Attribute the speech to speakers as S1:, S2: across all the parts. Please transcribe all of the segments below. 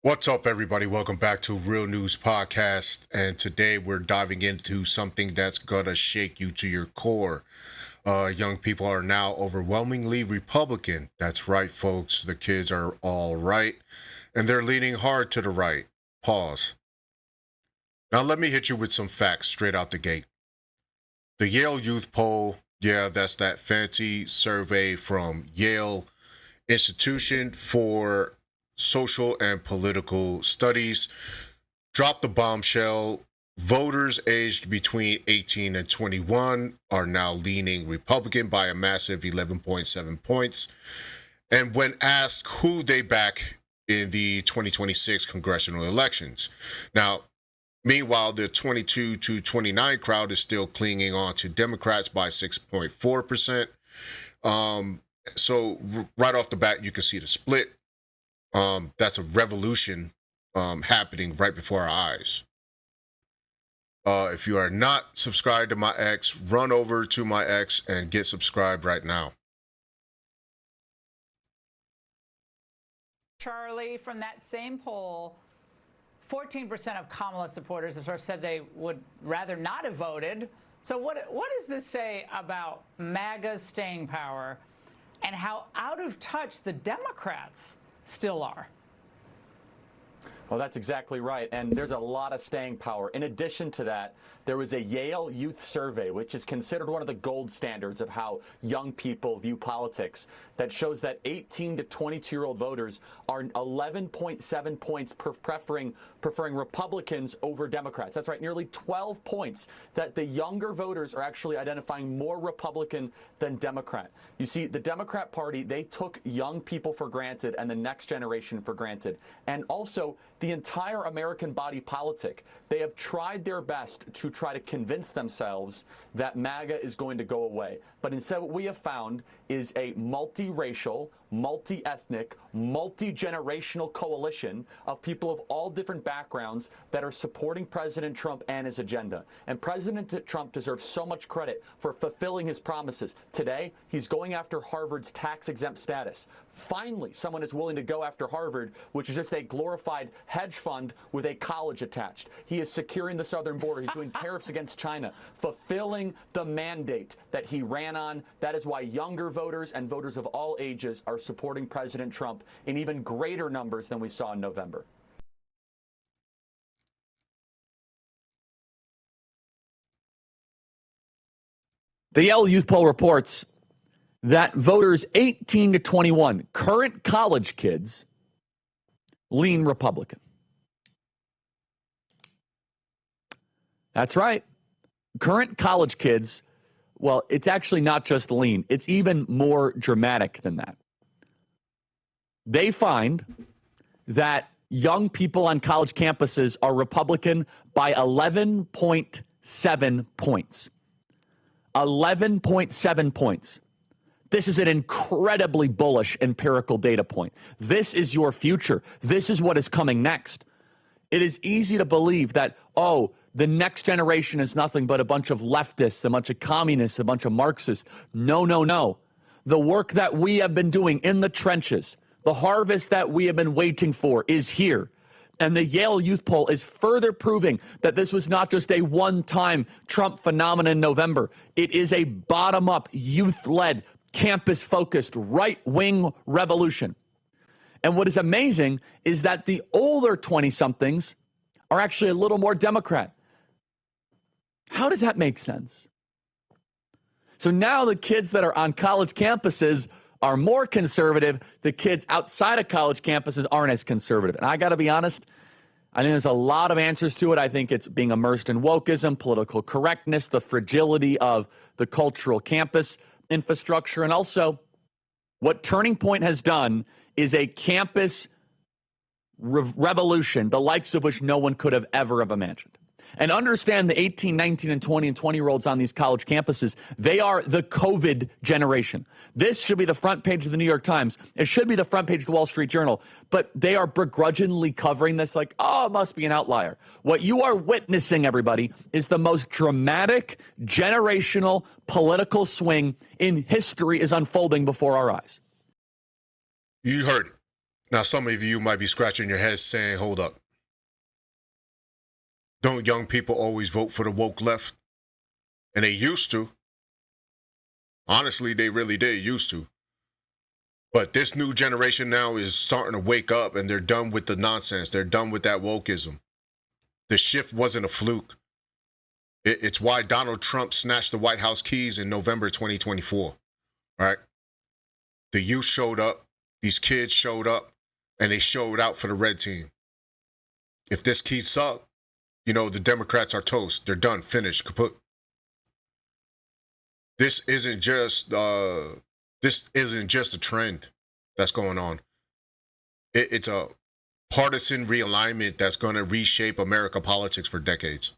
S1: What's up, everybody? Welcome back to Real News Podcast. And today we're diving into something that's going to shake you to your core. Young people are now overwhelmingly Republican. That's right, folks. The kids are all right, and they're leaning hard to the right. Pause. Now, let me hit you with some facts straight out the gate. The Yale Youth Poll, yeah, that's that fancy survey from Yale Institution for Social and Political Studies, dropped the bombshell. Voters aged between 18 and 21 are now leaning Republican by a massive 11.7 points. And when asked who they back in the 2026 congressional elections. Now, meanwhile, the 22 to 29 crowd is still clinging on to Democrats by 6.4%. So right off the bat, you can see the split. That's a revolution happening right before our eyes. If you are not subscribed to my X, run over to my X and get subscribed right now.
S2: Charlie, from that same poll, 14% of Kamala supporters have sort of said they would rather not have voted. So what does this say about MAGA's staying power and how out of touch the Democrats still are?
S3: Well, that's exactly right. And there's a lot of staying power. In addition to that, there was a Yale Youth Survey, which is considered one of the gold standards of how young people view politics, that shows that 18 to 22-year-old voters are 11.7 points preferring Republicans over Democrats. That's right, nearly 12 points that the younger voters are actually identifying more Republican than Democrat. You see, the Democrat Party, they took young people for granted and the next generation for granted. And also, the entire American body politic, they have tried their best to try to convince themselves that MAGA is going to go away. But instead, what we have found is a multiracial, multi-ethnic, multi-generational coalition of people of all different backgrounds that are supporting President Trump and his agenda. And President Trump deserves so much credit for fulfilling his promises. Today, he's going after Harvard's tax-exempt status. Finally, someone is willing to go after Harvard, which is just a glorified hedge fund with a college attached. He is securing the southern border. He's doing tariffs against China, fulfilling the mandate that he ran on. That is why younger voters and voters of all ages are supporting President Trump in even greater numbers than we saw in November.
S4: The Yale Youth Poll reports that voters 18 to 21, current college kids, lean Republican. That's right. Current college kids, well, it's actually not just lean. It's even more dramatic than that. They find that young people on college campuses are Republican by 11.7 points. 11.7 points. This is an incredibly bullish empirical data point. This is your future. This is what is coming next. It is easy to believe that, the next generation is nothing but a bunch of leftists, a bunch of communists, a bunch of Marxists. No, no, no. The work that we have been doing in the trenches, the harvest that we have been waiting for is here. And the Yale Youth Poll is further proving that this was not just a one-time Trump phenomenon in November. It is a bottom-up, youth-led, campus-focused, right-wing revolution. And what is amazing is that the older 20-somethings are actually a little more Democrat. How does that make sense? So now the kids that are on college campuses are more conservative. The kids outside of college campuses aren't as conservative. And I got to be honest, I think there's a lot of answers to it. I think it's being immersed in wokeism, political correctness, the fragility of the cultural campus infrastructure, and also what Turning Point has done is a campus revolution, the likes of which no one could have ever have imagined. And understand the 18, 19, and 20 and 20-year-olds on these college campuses, they are the COVID generation. This should be the front page of the New York Times. It should be the front page of the Wall Street Journal. But they are begrudgingly covering this like, it must be an outlier. What you are witnessing, everybody, is the most dramatic generational political swing in history is unfolding before our eyes.
S1: You heard it. Now, some of you might be scratching your heads saying, hold up. Don't young people always vote for the woke left? And they used to. Honestly, they really did used to. But this new generation now is starting to wake up, and they're done with the nonsense. They're done with that wokeism. The shift wasn't a fluke. It's why Donald Trump snatched the White House keys in November 2024. Right? The youth showed up. These kids showed up, and they showed out for the red team. If this keeps up, the Democrats are toast. They're done, finished, kaput. This isn't just a trend that's going on. It's a partisan realignment that's going to reshape America politics for decades.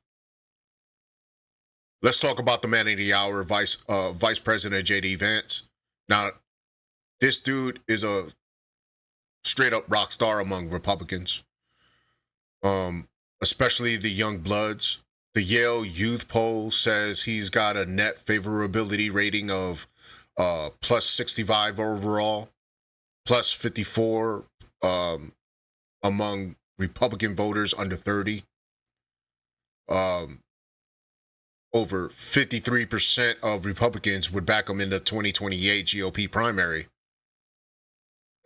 S1: Let's talk about the man of the hour, Vice President J.D. Vance. Now, this dude is a straight up rock star among Republicans, especially the young bloods. The Yale Youth Poll says he's got a net favorability rating of plus 65 overall, plus 54 among Republican voters under 30. Over 53% of Republicans would back him in the 2028 GOP primary.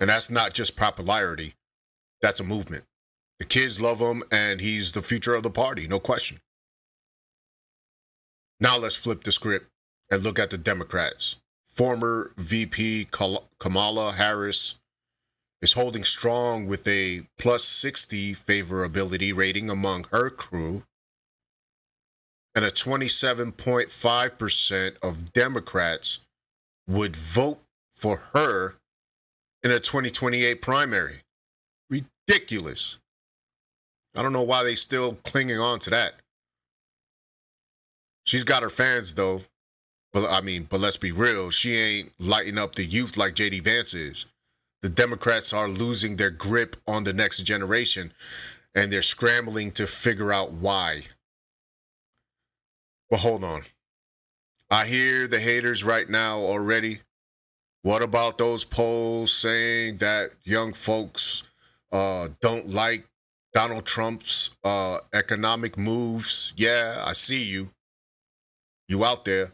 S1: And that's not just popularity. That's a movement. The kids love him, and he's the future of the party, no question. Now let's flip the script and look at the Democrats. Former VP Kamala Harris is holding strong with a plus 60 favorability rating among her crew, and a 27.5% of Democrats would vote for her in a 2028 primary. Ridiculous. I don't know why they still clinging on to that. She's got her fans, though. But let's be real. She ain't lighting up the youth like J.D. Vance is. The Democrats are losing their grip on the next generation, and they're scrambling to figure out why. But hold on. I hear the haters right now already. What about those polls saying that young folks don't like Donald Trump's economic moves? Yeah, I see you. You out there.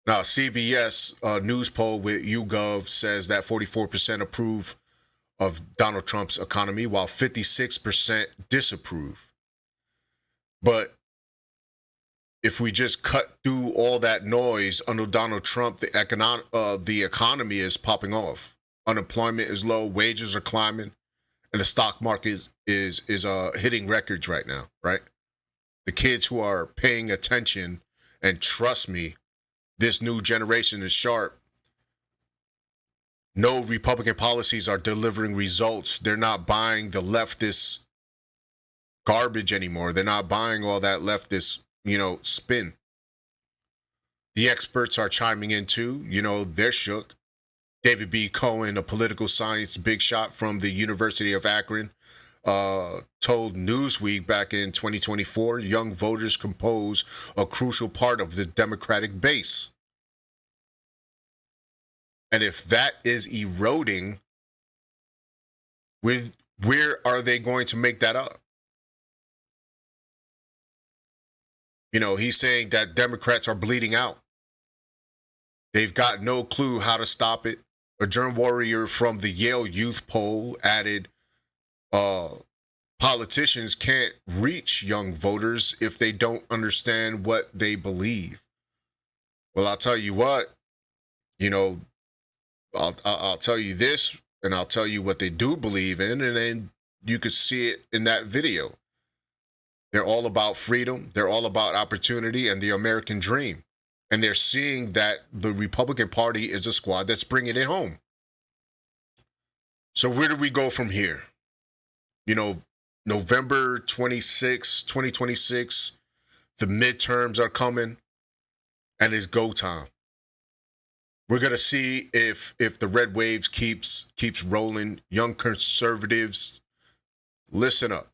S1: Now, CBS news poll with YouGov says that 44% approve of Donald Trump's economy, while 56% disapprove. But if we just cut through all that noise under Donald Trump, the economy is popping off. Unemployment is low, wages are climbing, and the stock market is hitting records right now, right? The kids who are paying attention, and trust me, this new generation is sharp. No Republican policies are delivering results. They're not buying the leftist garbage anymore. They're not buying all that leftist, spin. The experts are chiming in too. They're shook. David B. Cohen, a political science big shot from the University of Akron, told Newsweek back in 2024, young voters compose a crucial part of the Democratic base. And if that is eroding, where are they going to make that up? He's saying that Democrats are bleeding out. They've got no clue how to stop it. A germ warrior from the Yale Youth Poll added, politicians can't reach young voters if they don't understand what they believe. Well, I'll tell you what, I'll tell you this, and I'll tell you what they do believe in, and then you could see it in that video. They're all about freedom. They're all about opportunity and the American dream. And they're seeing that the Republican Party is a squad that's bringing it home. So where do we go from here? November 26, 2026, the midterms are coming, and it's go time. We're going to see if the red waves keeps rolling. Young conservatives, listen up.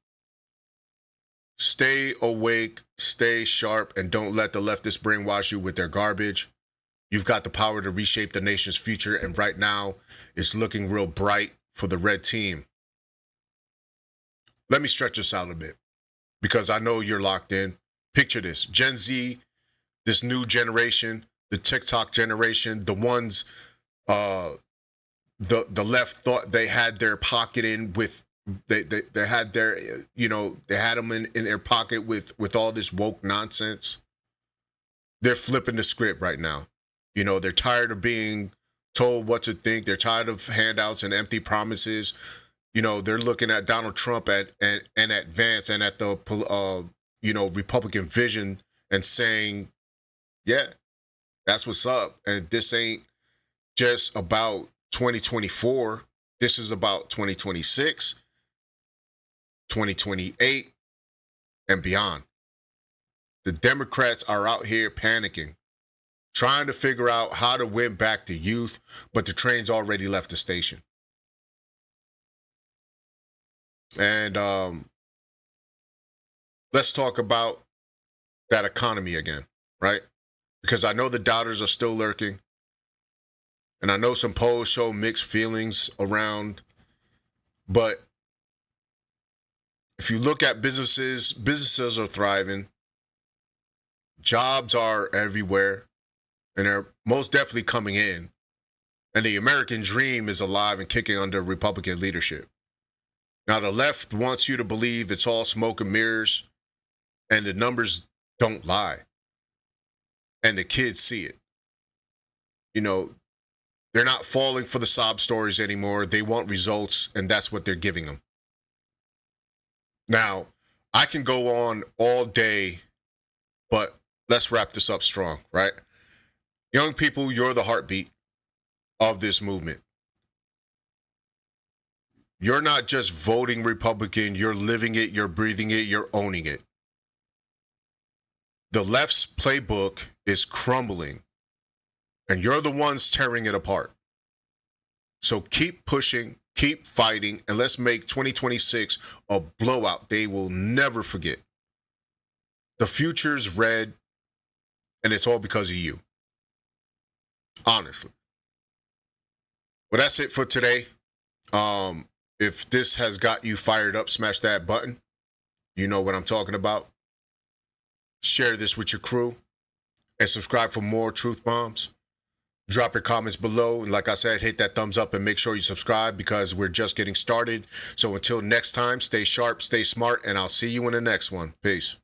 S1: Stay awake, stay sharp, and don't let the leftists brainwash you with their garbage. You've got the power to reshape the nation's future, and right now it's looking real bright for the red team. Let me stretch this out a bit because I know you're locked in. Picture this: Gen Z, this new generation, the TikTok generation, the ones the left thought they had their pocket in with they had their they had them in their pocket with all this woke nonsense. They're flipping the script right now. They're tired of being told what to think. They're tired of handouts and empty promises. They're looking at Donald Trump and at Vance and at the Republican vision and saying, yeah, that's what's up. And this ain't just about 2024. This is about 2026, 2028, and beyond. The Democrats are out here panicking, trying to figure out how to win back the youth, but the train's already left the station. And let's talk about that economy again, right? Because I know the doubters are still lurking. And I know some polls show mixed feelings around. But if you look at businesses are thriving. Jobs are everywhere. And they're most definitely coming in. And the American dream is alive and kicking under Republican leadership. Now, the left wants you to believe it's all smoke and mirrors, and the numbers don't lie. And the kids see it. They're not falling for the sob stories anymore. They want results, and that's what they're giving them. Now, I can go on all day, but let's wrap this up strong, right? Young people, you're the heartbeat of this movement. You're not just voting Republican, you're living it, you're breathing it, you're owning it. The left's playbook is crumbling, and you're the ones tearing it apart. So keep pushing, keep fighting, and let's make 2026 a blowout they will never forget. The future's red, and it's all because of you. Honestly. Well, that's it for today. If this has got you fired up, smash that button. You know what I'm talking about. Share this with your crew and subscribe for more truth bombs. Drop your comments below. And like I said, hit that thumbs up and make sure you subscribe because we're just getting started. So until next time, stay sharp, stay smart, and I'll see you in the next one. Peace.